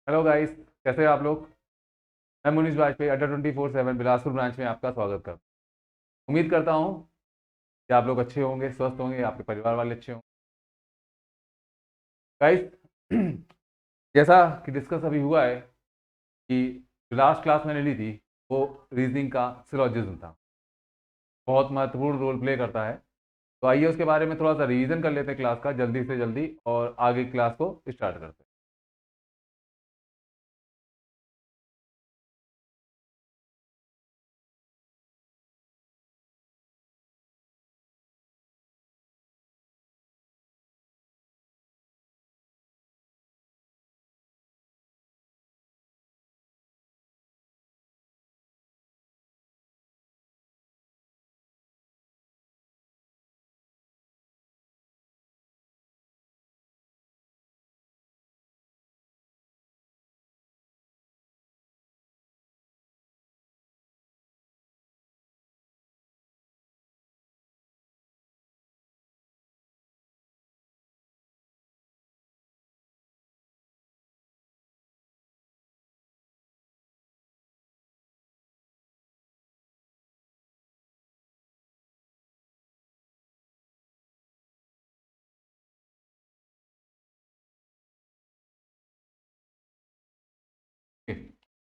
Hello guys, कैसे हैं आप लोग। मैं मुनीश वाजपेयी अड्डा 24/7 बिलासपुर ब्रांच में आपका स्वागत करता हूं। उम्मीद करता हूं कि आप लोग अच्छे होंगे, स्वस्थ होंगे, आपके परिवार वाले अच्छे होंगे। गाइस, जैसा कि डिस्कस अभी हुआ है कि जो लास्ट क्लास मैंने ली थी वो रीजनिंग का सिलॉजिज्म था। बहुत महत्वपूर्ण रोल प्ले करता है। तो आइए उसके बारे में थोड़ा सा रिवीजन कर लेते हैं क्लास का जल्दी से जल्दी, और आगे क्लास को स्टार्ट करते हैं।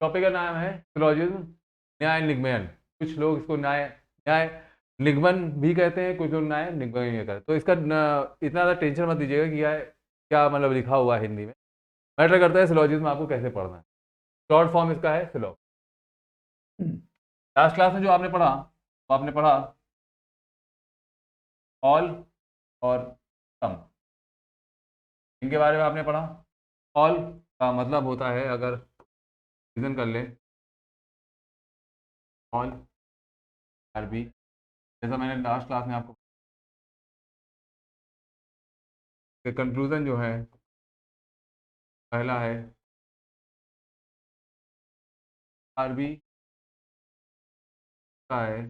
टॉपिक का नाम है सिलॉजिज्म, न्याय निगमन। कुछ लोग इसको न्याय न्याय निगमन भी कहते हैं, कुछ लोग न्याय निगमन भी कहते हैं। तो इसका इतना ज़्यादा टेंशन मत दीजिएगा कि क्या मतलब लिखा हुआ है हिंदी में। मैटर करता है सिलॉजिज्म आपको कैसे पढ़ना है। शॉर्ट फॉर्म इसका है सिलॉग। लास्ट क्लास में जो आपने पढ़ा, वो आपने पढ़ा ऑल और सम। इनके बारे में आपने पढ़ा। ऑल का मतलब होता है, अगर रीजन कर ले, ऑल अरबी, जैसा मैंने लास्ट क्लास में आपको कंक्लूजन जो है, पहला है अरबी का है।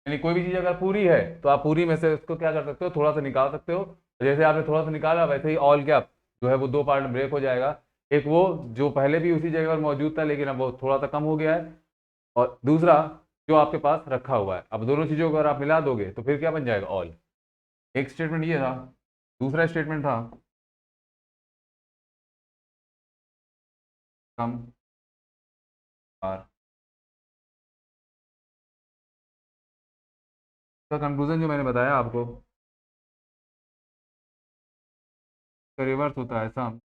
यानी कोई भी चीज़ अगर पूरी है तो आप पूरी में से उसको क्या कर सकते हो, थोड़ा सा निकाल सकते हो। जैसे आपने थोड़ा सा निकाला, वैसे ही ऑल गैप जो है वो दो पार्ट में ब्रेक हो जाएगा। एक वो जो पहले भी उसी जगह पर मौजूद था, लेकिन अब वो थोड़ा सा कम हो गया है। और दूसरा जो आपके पास रखा हुआ है। अब दोनों चीज़ों को अगर आप मिला दोगे तो फिर क्या बन जाएगा, ऑल। एक स्टेटमेंट ये था। दूसरा स्टेटमेंट था कम आर। का कंक्लूजन जो मैंने बताया आपको, रिवर्स होता है सम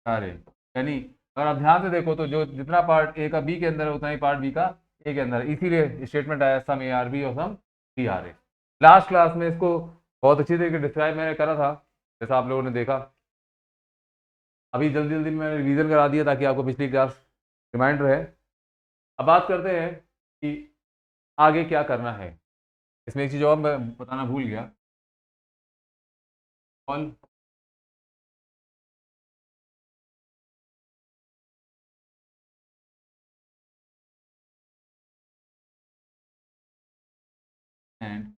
सारे। यानी अगर आप ध्यान से देखो तो जो जितना पार्ट ए का बी के अंदर है, उतना ही पार्ट बी का ए के अंदर है। इसीलिए स्टेटमेंट आया सम ए आर बी और सम C R A. Last class में इसको बहुत अच्छी तरीके से डिस्क्राइब मैंने करा था, जैसा आप लोगों ने देखा। अभी जल्दी जल्दी में मैंने रिवीजन करा दिया ताकि आपको पिछली क्लास रिमाइंड रहे। अब बात करते हैं कि आगे क्या करना है। इसमें एक चीज़ और मैं बताना भूल गया। ऑल एंड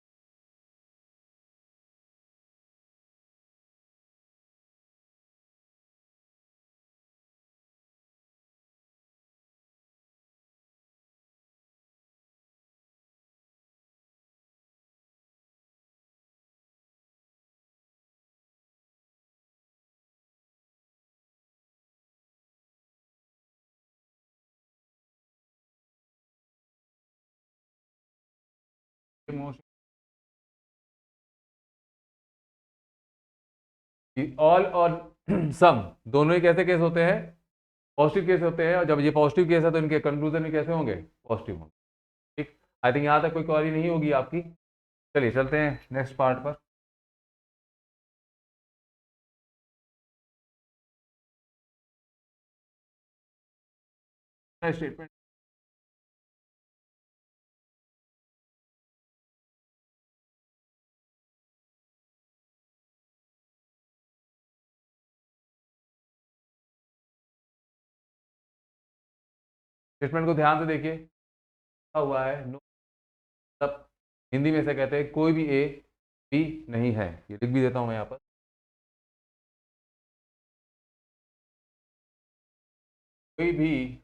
मोस्ट ऑल और सम दोनों ही कैसे केस होते हैं, पॉजिटिव केस होते हैं। और जब ये पॉजिटिव केस है तो इनके कंक्लूजन भी कैसे होंगे, पॉजिटिव होंगे। ठीक। आई थिंक यहाँ तक कोई क्वेरी नहीं होगी आपकी। चलिए चलते हैं नेक्स्ट पार्ट पर। स्टेटमेंट स्टेटमेंट को ध्यान से देखिए। क्या हुआ है, नो, तब हिंदी में से कहते हैं कोई भी ए भी नहीं है, ये लिख भी देता हूँ मैं यहाँ पर। कोई भी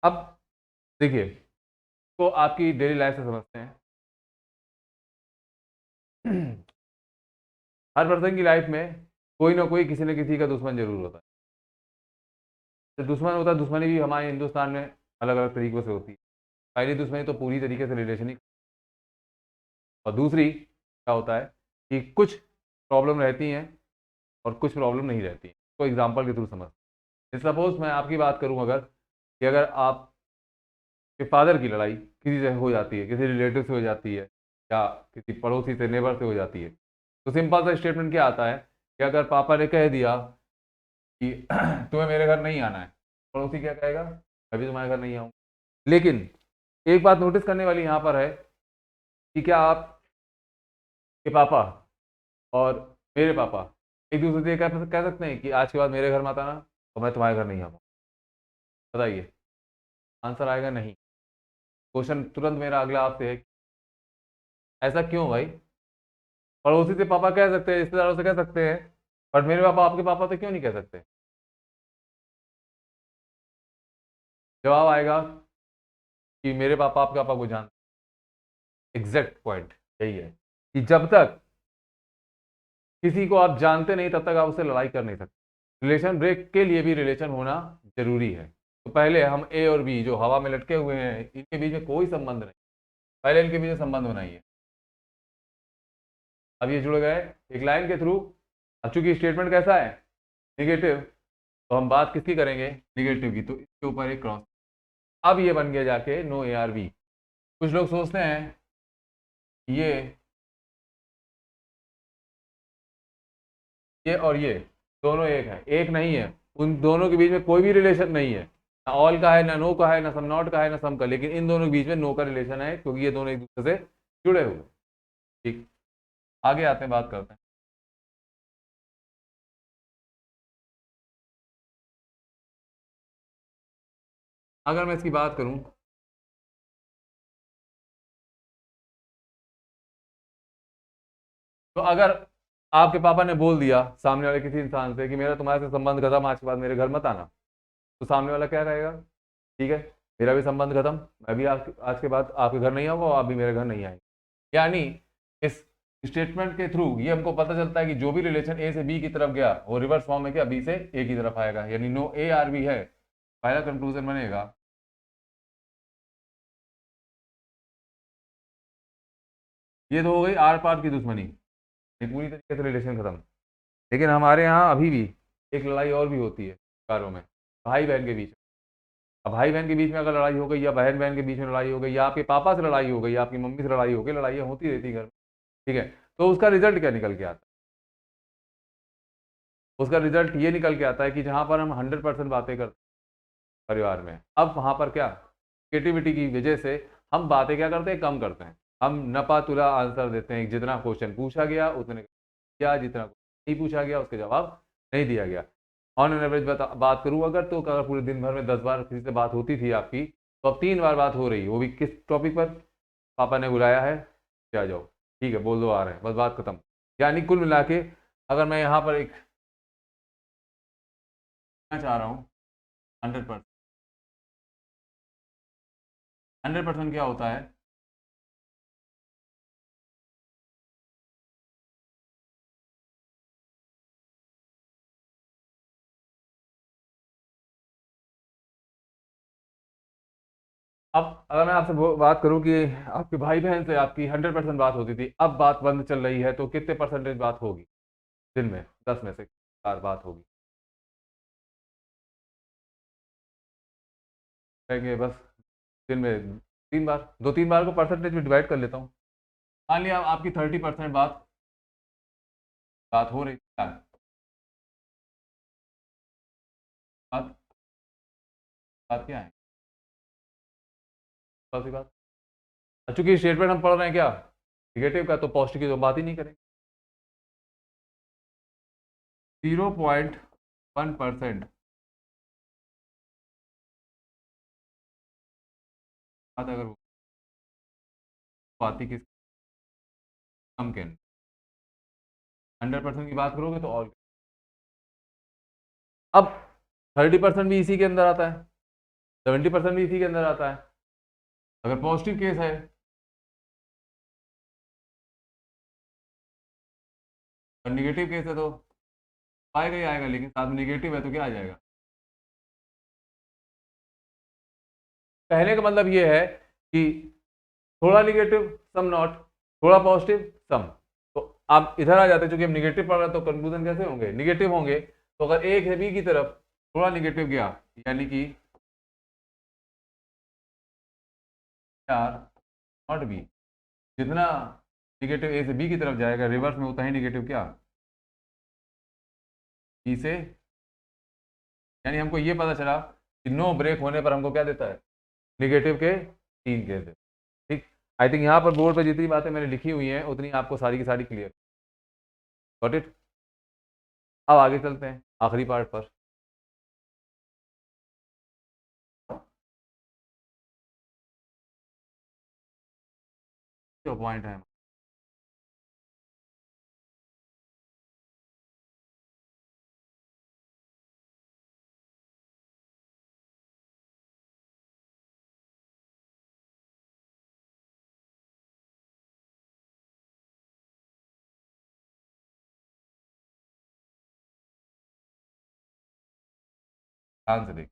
अब देखिए, तो आपकी डेली लाइफ से समझते हैं। हर पर्सन की लाइफ में कोई ना कोई किसी न किसी का दुश्मन जरूर होता है। तो दुश्मन होता है, दुश्मनी भी हमारे हिंदुस्तान में अलग अलग तरीकों से होती है। पहली दुश्मनी तो पूरी तरीके से रिलेशन ही, और दूसरी क्या होता है कि कुछ प्रॉब्लम रहती हैं और कुछ प्रॉब्लम नहीं रहती हैं। तो एग्जांपल के थ्रू समझ, सपोज मैं आपकी बात करूं, अगर कि अगर आपके फादर की लड़ाई किसी से हो जाती है, किसी रिलेटिव से हो जाती है, या किसी पड़ोसी से, नेबर से हो जाती है, तो सिंपल सा स्टेटमेंट क्या आता है कि अगर पापा ने कह दिया कि तुम्हें मेरे घर नहीं आना है, पड़ोसी क्या कहेगा, अभी तुम्हारे घर नहीं आऊँगा। लेकिन एक बात नोटिस करने वाली यहाँ पर है कि क्या आपके पापा और मेरे पापा एक दूसरे से ये कह सकते हैं कि आज के बाद मेरे घर मत आना और मैं तुम्हारे घर नहीं आऊँगा? बताइए, आंसर आएगा नहीं। क्वेश्चन तुरंत मेरा अगला आपसे है, ऐसा क्यों भाई? पड़ोसी से पापा कह सकते हैं, रिश्तेदारों से कह सकते हैं, बट मेरे पापा आपके पापा से क्यों नहीं कह सकते? जवाब आएगा कि मेरे पापा आपके पापा को जानते। एग्जैक्ट पॉइंट यही है कि जब तक किसी को आप जानते नहीं तब तक आप उससे लड़ाई कर नहीं सकते। रिलेशन ब्रेक के लिए भी रिलेशन होना जरूरी है। तो पहले हम ए और बी जो हवा में लटके हुए हैं, इनके बीच में कोई संबंध नहीं, पहले इनके बीच में संबंध बनाइए। अब ये जुड़ गए एक लाइन के थ्रू। अब चूंकि स्टेटमेंट कैसा है, निगेटिव, तो हम बात किसकी करेंगे, निगेटिव की, तो इसके ऊपर एक क्रॉस। अब ये बन गया जाके नो ए आर बी। कुछ लोग सोचते हैं ये और ये दोनों एक है, एक नहीं है। उन दोनों के बीच में कोई भी रिलेशन नहीं है, ना ऑल का है, ना नो का है, ना सम नॉट का है, ना सम का, लेकिन इन दोनों के बीच में नो का रिलेशन है क्योंकि ये दोनों एक दूसरे से जुड़े हुए। ठीक, आगे आते हैं, बात करते हैं। अगर मैं इसकी बात करूं, तो अगर आपके पापा ने बोल दिया सामने वाले किसी इंसान से कि मेरा तुम्हारे से संबंध खत्म, आज के बाद मेरे घर मत आना, तो सामने वाला क्या कहेगा, ठीक है, मेरा भी संबंध खत्म, मैं भी आज के बाद आपके घर नहीं आऊंगा और आप भी मेरे घर नहीं आएंगे। यानी इस स्टेटमेंट के थ्रू ये हमको पता चलता है कि जो भी रिलेशन ए से बी की तरफ गया वो रिवर्स फॉर्म में क्या बी से ए की तरफ आएगा, यानी नो ए आर बी है। पहला कंक्लूजन बनेगा, ये तो हो गई आर पार की दुश्मनी, ये पूरी तरीके से रिलेशन खत्म। लेकिन हमारे यहाँ अभी भी एक लड़ाई और भी होती है कारों में, भाई बहन के बीच में। अब भाई बहन के बीच में अगर लड़ाई हो गई, या बहन बहन के बीच में लड़ाई हो गई, या आपके पापा से लड़ाई हो गई, या आपकी मम्मी से लड़ाई हो गई, लड़ाइयाँ होती रहती है घर में, ठीक है, तो उसका रिजल्ट क्या निकल के आता है? उसका रिजल्ट ये निकल के आता है कि जहाँ पर हम 100% बातें करते हैं परिवार में, अब वहाँ पर क्या, क्रिएटिविटी की वजह से हम बातें क्या करते हैं, कम करते हैं। हम नपा तुला आंसर देते हैं, जितना क्वेश्चन पूछा गया उतने क्या, जितना नहीं पूछा गया उसके जवाब नहीं दिया गया। ऑन एन एवरेज बात करूँ अगर, तो अगर पूरे दिन भर में 10 बार किसी से बात होती थी आपकी, तो अब 3 बार बात हो रही है, वो भी किस टॉपिक पर, पापा ने बुलाया है क्या, आ जाओ, ठीक है बोल दो आ रहे हैं, बस बात खत्म। यानी कुल मिला के अगर मैं यहाँ पर एक मैं चाह रहा हूँ 100%, 100% क्या होता है, अब अगर मैं आपसे बात करूं कि आपके भाई बहन से आपकी 100% बात होती थी, अब बात बंद चल रही है, तो कितने परसेंटेज बात होगी दिन में, 10 में से 4 बात होगी, कहेंगे बस दिन में 3 बार, 2-3 बार को परसेंटेज में डिवाइड कर लेता हूँ। मान लिया आपकी 30% बात बात हो रही है, बात बात क्या है, सी बात। चूंकि स्टेटमेंट हम पढ़ रहे हैं क्या, निगेटिव का, तो पॉजिटिव की तो बात ही नहीं करेंगे। 0.1% बात अगर वो आती किस सम के 100% की बात करोगे तो ऑल। अब 30% भी इसी के अंदर आता है, 70% भी इसी के अंदर आता है। अगर पॉजिटिव केस है और निगेटिव केस है तो आएगा ही आएगा, लेकिन साथ में निगेटिव है तो क्या आ जाएगा। कहने का मतलब ये है कि थोड़ा निगेटिव सम नॉट, थोड़ा पॉजिटिव सम। तो आप इधर आ जाते हैं, क्योंकि हम निगेटिव पढ़ रहे हैं तो कंक्लूजन कैसे होंगे, निगेटिव होंगे। तो अगर एक है बी की तरफ थोड़ा निगेटिव गया, यानी कि आर नॉट बी, जितना निगेटिव ए से बी की तरफ जाएगा रिवर्स में उतना ही निगेटिव क्या बी से। यानी हमको ये पता चला कि नो ब्रेक होने पर हमको क्या देता है, निगेटिव के 3 केस है। ठीक, आई थिंक यहाँ पर बोर्ड पर जितनी बातें मैंने लिखी हुई हैं उतनी आपको सारी की सारी क्लियर। Got it. अब आगे चलते हैं आखिरी पार्ट पर। जो पॉइंट है ध्यान से देख।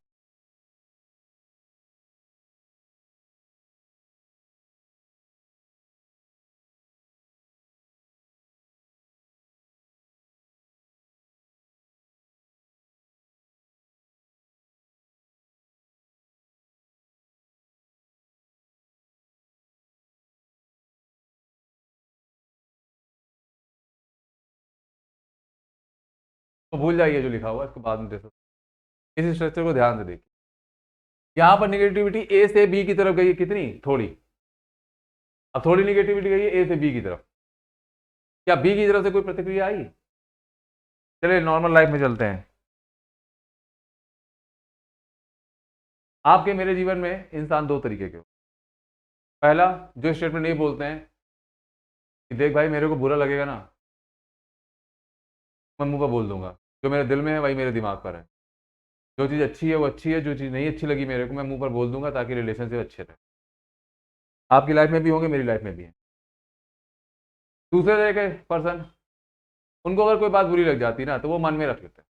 तो भूल जाइए जो लिखा हुआ है, इसको बाद में दे सकते। इस स्ट्रक्चर को ध्यान से देखिए। यहाँ पर निगेटिविटी ए से बी की तरफ गई है, कितनी थोड़ी। अब थोड़ी निगेटिविटी गई है ए से बी की तरफ, क्या बी की तरफ से कोई प्रतिक्रिया आई। चलिए नॉर्मल लाइफ में चलते हैं। आपके मेरे जीवन में इंसान दो तरीके के हो। पहला, जो स्टेटमेंट नहीं बोलते हैं कि देख भाई मेरे को बुरा लगेगा ना, मैं मुंह पर बोल दूंगा। जो मेरे दिल में है वही मेरे दिमाग पर है। जो चीज़ अच्छी है वो अच्छी है, जो चीज़ नहीं अच्छी लगी मेरे को मैं मुंह पर बोल दूंगा, ताकि रिलेशनशिप अच्छे रहे। आपकी लाइफ में भी होंगे, मेरी लाइफ में भी है। दूसरे तरह के पर्सन, उनको अगर कोई बात बुरी लग जाती ना तो वो मन में रख लेते हैं।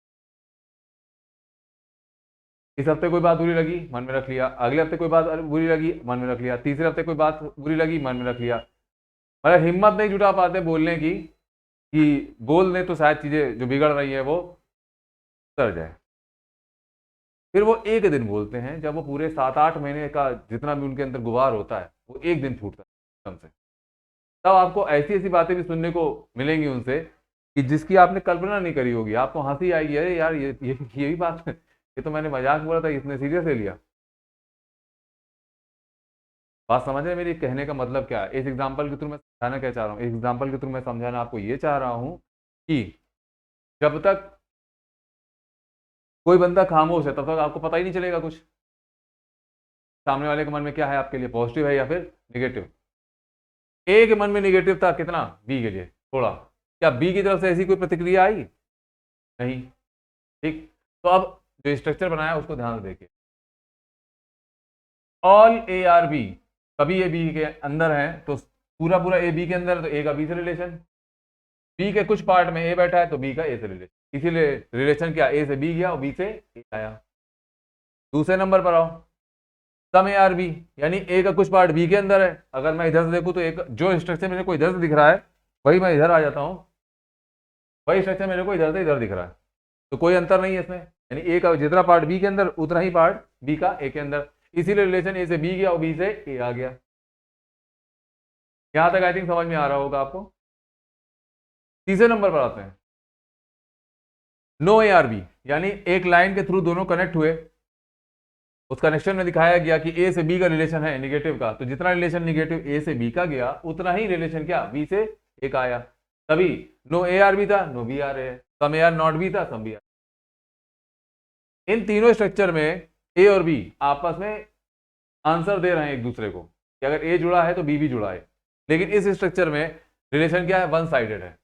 इस हफ्ते कोई बात बुरी लगी, मन में रख लिया। अगले हफ्ते कोई बात बुरी लगी, मन में रख लिया। तीसरे हफ्ते कोई बात बुरी लगी, मन में रख लिया। मतलब हिम्मत नहीं जुटा पाते बोलने की, कि बोल दें तो शायद चीज़ें जो बिगड़ रही है वो उतर जाए। फिर वो एक दिन बोलते हैं, जब वो पूरे 7-8 महीने का जितना भी उनके अंदर गुबार होता है वो एक दिन फूटता है एकदम से। तब आपको ऐसी ऐसी बातें भी सुनने को मिलेंगी उनसे कि जिसकी आपने कल्पना नहीं करी होगी। आपको हंसी आएगी, अरे यार ये भी बात ये तो मैंने मजाक बोला था, इसने सीरियस ले लिया। बात समझ रहे हैं मेरी कहने का मतलब क्या है। इस एग्जाम्पल के थ्रू मैं समझाना क्या चाह रहा हूँ, इस एग्जाम्पल के थ्रू मैं समझाना आपको ये चाह रहा हूँ कि जब तक कोई बंदा खामोश है तब तक आपको पता ही नहीं चलेगा कुछ सामने वाले के मन में क्या है, आपके लिए पॉजिटिव है या फिर निगेटिव। ए के मन में निगेटिव था कितना, बी के लिए थोड़ा। क्या बी की तरफ से ऐसी कोई प्रतिक्रिया आई, नहीं। ठीक, तो अब जो स्ट्रक्चर बनाया उसको ध्यान से देखिए। ऑल ए आर बी, कभी ए बी के अंदर है तो पूरा पूरा ए बी के अंदर है तो ए का बी से रिलेशन, बी के कुछ पार्ट में ए बैठा है तो बी का ए से रिलेशन। इसीलिए रिलेशन क्या, ए से बी गया और बी से ए आया। दूसरे नंबर पर आओ, सम ए आर बी, यानी ए का कुछ पार्ट बी के अंदर है। अगर मैं इधर से देखूं तो एक जो स्ट्रक्चर मेरे को इधर से दिख रहा है वही मैं इधर आ जाता हूं, वही स्ट्रक्चर मेरे को इधर से इधर दिख रहा है, तो कोई अंतर नहीं है इसमें। यानी ए का जितना पार्ट बी के अंदर उतना ही पार्ट बी का ए के अंदर। इसीलिए रिलेशन ए से बी गया और बी से ए आ गया। यहां तक आई थिंक समझ में आ रहा होगा आपको। तीसरे नंबर पर आते हैं, नो ए आर बी, यानी एक लाइन के थ्रू दोनों कनेक्ट हुए, उस कनेक्शन में दिखाया गया कि ए से बी का रिलेशन है निगेटिव का, तो जितना रिलेशन निगेटिव ए से बी का गया उतना ही रिलेशन क्या बी से ए का आया। तभी नो ए आर बी था, नो बी आर है, सम ए आर नॉट बी था, सम बी आर। इन तीनों स्ट्रक्चर में ए और बी आपस में आंसर दे रहे हैं एक दूसरे को कि अगर ए जुड़ा है तो बी भी जुड़ा है, लेकिन इस स्ट्रक्चर में रिलेशन क्या है, वन साइडेड है।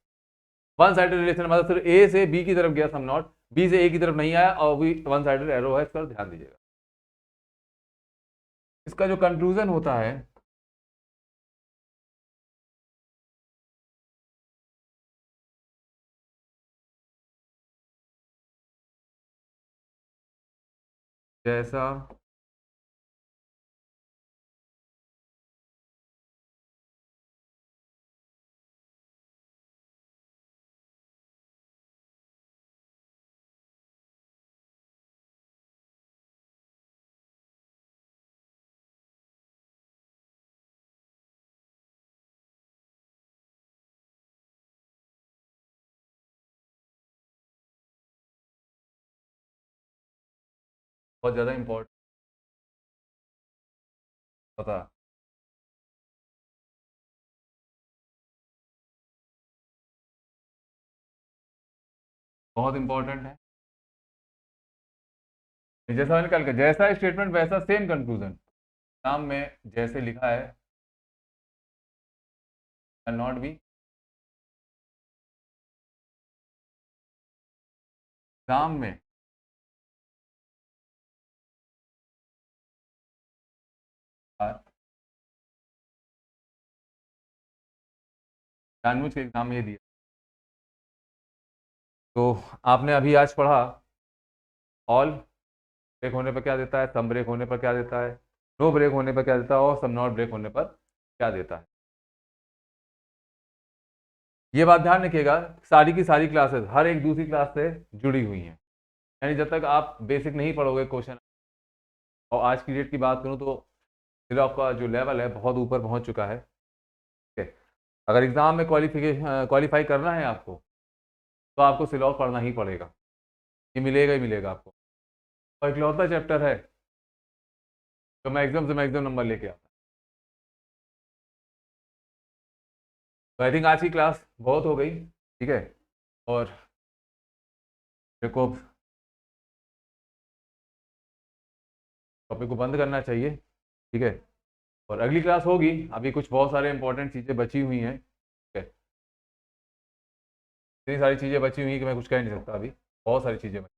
वन साइडेड रिलेशन मतलब सिर्फ ए से बी की तरफ गया सम नॉट, बी से ए की तरफ नहीं आया, और भी वन साइडेड एरो है, इस पर ध्यान दीजिएगा। इसका जो कंक्लूजन होता है, जैसा बहुत ज्यादा इंपॉर्टेंट होता है, बहुत इंपॉर्टेंट है। जैसा मैंने कल कहा, जैसा स्टेटमेंट वैसा सेम कंक्लूजन। नाम में जैसे लिखा है कैन नॉट बी, एग्जाम में जानबूझ के एग्जाम में ये दिया। तो आपने अभी आज पढ़ा ऑल ब्रेक होने पर क्या देता है, सम ब्रेक होने पर क्या देता है, नो ब्रेक होने पर क्या देता है, और सम नॉट ब्रेक होने पर क्या देता है। ये बात ध्यान रखिएगा, सारी की सारी क्लासेस हर एक दूसरी क्लास से जुड़ी हुई हैं, यानी जब तक आप बेसिक नहीं पढ़ोगे क्वेश्चन, और आज की डेट की बात करूं तो सिलॉक का जो लेवल है बहुत ऊपर पहुंच चुका है। ठीक है, अगर एग्जाम में क्वालिफाई करना है आपको, तो आपको सिलॉक पढ़ना ही पड़ेगा, ये मिलेगा ही मिलेगा आपको। और इकलौता चैप्टर है तो मैक्सिमम से मैक्सिमम नंबर लेके आता है। तो आई थिंक आज की क्लास बहुत हो गई, ठीक है, और मेरे को टॉपिक को बंद करना चाहिए, ठीक है। और अगली क्लास होगी, अभी कुछ बहुत सारे इंपॉर्टेंट चीज़ें बची हुई हैं, ठीक है, इतनी सारी चीज़ें बची हुई हैं कि मैं कुछ कह नहीं सकता अभी, बहुत सारी चीज़ें बची।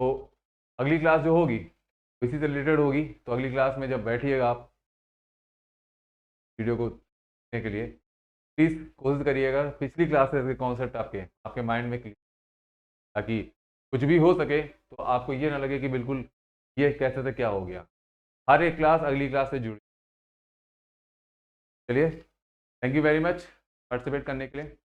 तो अगली क्लास जो होगी इसी से रिलेटेड होगी, तो अगली क्लास में जब बैठिएगा आप वीडियो को देखने के लिए, प्लीज़ कोशिश करिएगा पिछली क्लासेस के कॉन्सेप्ट आपके आपके माइंड में क्लियर, ताकि कुछ भी हो सके तो आपको ये ना लगे कि बिल्कुल ये कैसे से क्या हो गया। हर एक क्लास अगली क्लास से जुड़ी। चलिए, thank you very much participate करने के लिए।